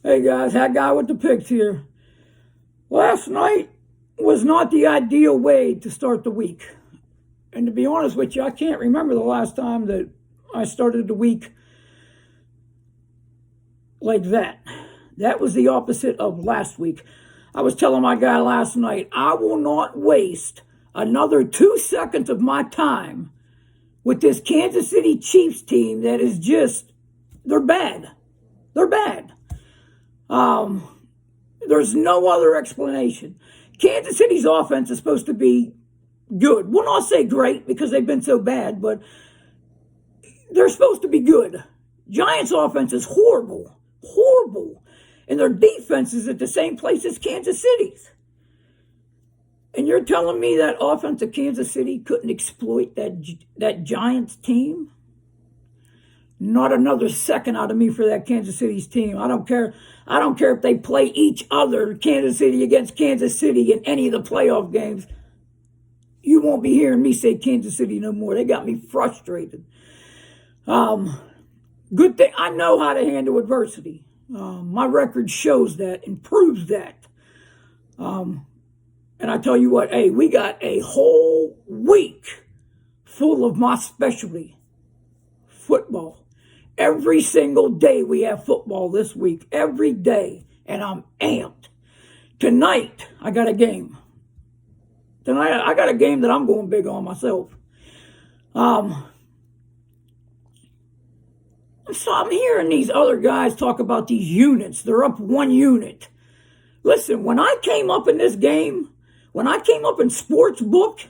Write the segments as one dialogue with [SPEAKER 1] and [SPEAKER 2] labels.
[SPEAKER 1] Hey guys, Hat Guy with the picks here. Last night was not the ideal way to start the week. And to be honest with you, I can't remember the last time that I started the week like that. That was the opposite of last week. I was telling my guy last night, I will not waste another 2 seconds of my time with this Kansas City Chiefs team that is just, they're bad. They're bad. There's no other explanation. Kansas City's offense is supposed to be good. We'll not say great because they've been so bad, but they're supposed to be good. Giants' offense is horrible. And their defense is at the same place as Kansas City's. And you're telling me that offense of Kansas City couldn't exploit that Giants team? Not another second out of me for that Kansas City's team. I don't care if they play each other, Kansas City against Kansas City, in any of the playoff games. You won't be hearing me say Kansas City no more. They got me frustrated. Good thing I know how to handle adversity. My record shows that and proves that. And I tell you what, hey, we got a whole week full of my specialty, football. Every single day we have football this week, every day, and I'm amped. Tonight, I got a game. Tonight, I got a game that I'm going big on myself. So I'm hearing these other guys talk about these units. They're up 1 unit. Listen, when I came up in this game, when I came up in sports book,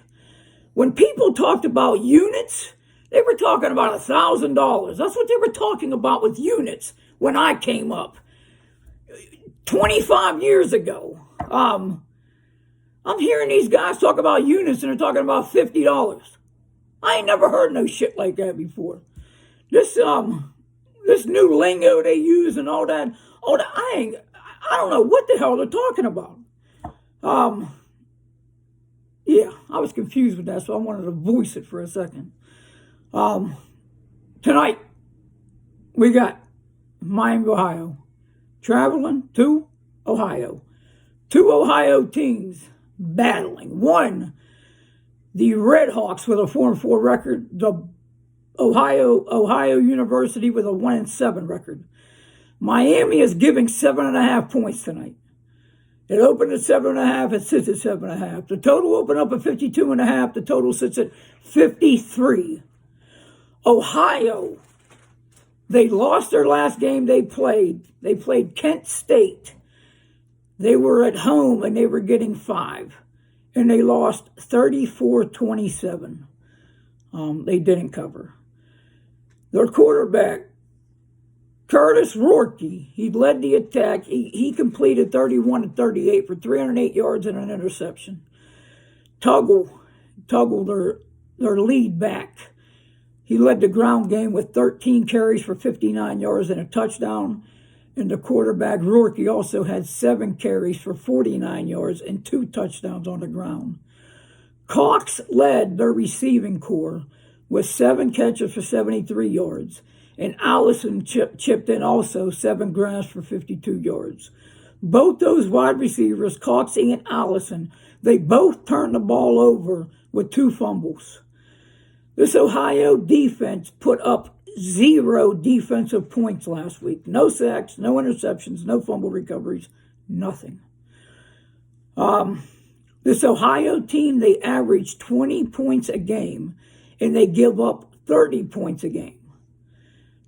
[SPEAKER 1] when people talked about units, they were talking about $1,000. That's what they were talking about with units when I came up 25 years ago. I'm hearing these guys talk about units and they're talking about $50. I ain't never heard no shit like that before. This new lingo they use and all that, I don't know what the hell they're talking about. Yeah, I was confused with that, so I wanted to voice it for a second. Tonight, we got Miami, Ohio, traveling to Ohio. 2 Ohio teams battling. One, the Redhawks with a 4-4 record, the Ohio University with a 1-7 record. Miami is giving 7.5 points tonight. It opened at 7.5. It sits at 7.5. The total opened up at 52.5. The total sits at 53. Ohio, they lost their last game they played. They played Kent State. They were at home and they were getting 5. And they lost 34-27. They didn't cover. Their quarterback, Curtis Rourke, he led the attack. He completed 31-38 for 308 yards and an interception. Tuggle, their lead back, he led the ground game with 13 carries for 59 yards and a touchdown. And the quarterback, Rourke, also had 7 carries for 49 yards and 2 touchdowns on the ground. Cox led their receiving corps with 7 catches for 73 yards. And Allison chipped in also 7 grabs for 52 yards. Both those wide receivers, Cox and Allison, they both turned the ball over with 2 fumbles. This Ohio defense put up 0 defensive points last week. No sacks, no interceptions, no fumble recoveries, nothing. This Ohio team, they average 20 points a game, and they give up 30 points a game.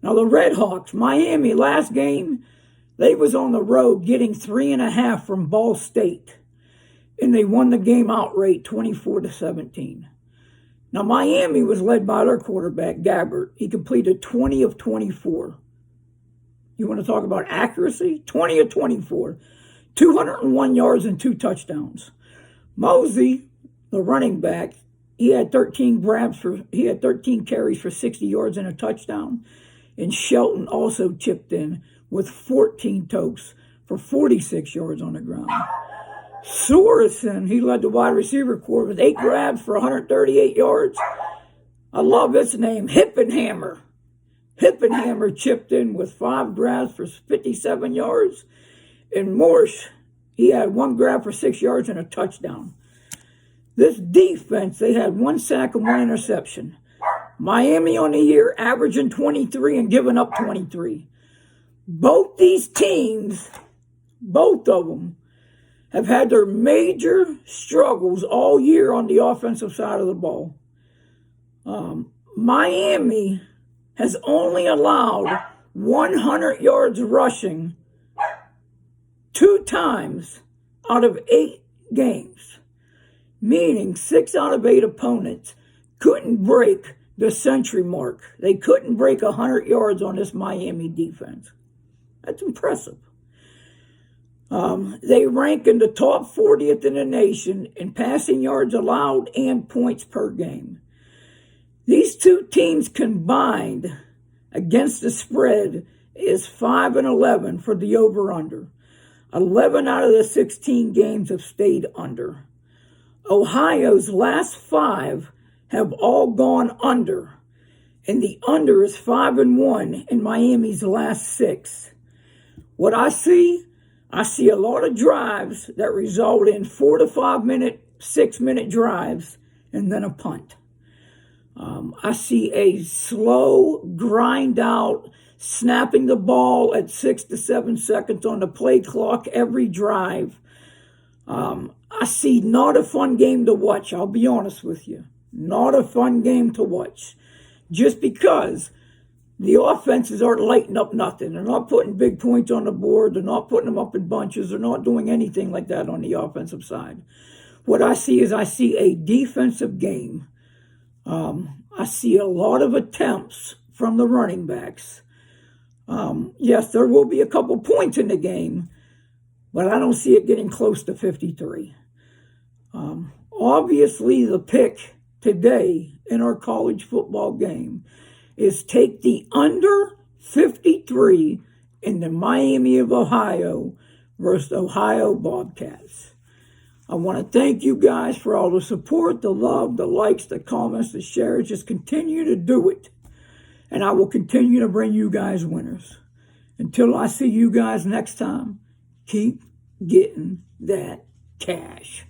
[SPEAKER 1] Now, the Redhawks, Miami, last game, they was on the road getting 3.5 from Ball State, and they won the game outright 24-17. Now, Miami was led by their quarterback, Gabbert. He completed 20 of 24. You want to talk about accuracy? 20 of 24. 201 yards and 2 touchdowns. Mosey, the running back, he had 13 carries for 60 yards and a touchdown. And Shelton also chipped in with 14 tokes for 46 yards on the ground. Sorensen, he led the wide receiver corps with 8 grabs for 138 yards. I love this name, Hippenhammer. Hippenhammer chipped in with 5 grabs for 57 yards. And Morse, he had 1 grab for 6 yards and a touchdown. This defense, they had 1 sack and 1 interception. Miami on the year averaging 23 and giving up 23. Both these teams, both of them, have had their major struggles all year on the offensive side of the ball. Miami has only allowed 100 yards rushing 2 times out of 8 games, meaning 6 out of 8 opponents couldn't break the century mark. They couldn't break 100 yards on this Miami defense. That's impressive. They rank in the top 40th in the nation in passing yards allowed and points per game. These 2 teams combined against the spread is 5-11 for the over-under. 11 out of the 16 games have stayed under. Ohio's last 5 have all gone under, and the under is 5-1 in Miami's last 6. What I see a lot of drives that result in 4 to 5 minute, 6 minute drives, and then a punt. I see a slow grind out, snapping the ball at 6 to 7 seconds on the play clock every drive. I see not a fun game to watch, I'll be honest with you. Not a fun game to watch. Just because the offenses aren't lighting up nothing. They're not putting big points on the board. They're not putting them up in bunches. They're not doing anything like that on the offensive side. What I see is a defensive game. I see a lot of attempts from the running backs. Yes, there will be a couple points in the game, but I don't see it getting close to 53. Obviously, the pick today in our college football game is take the under 53 in the Miami of Ohio versus Ohio Bobcats. I want to thank you guys for all the support, the love, the likes, the comments, the shares. Just continue to do it. And I will continue to bring you guys winners. Until I see you guys next time, keep getting that cash.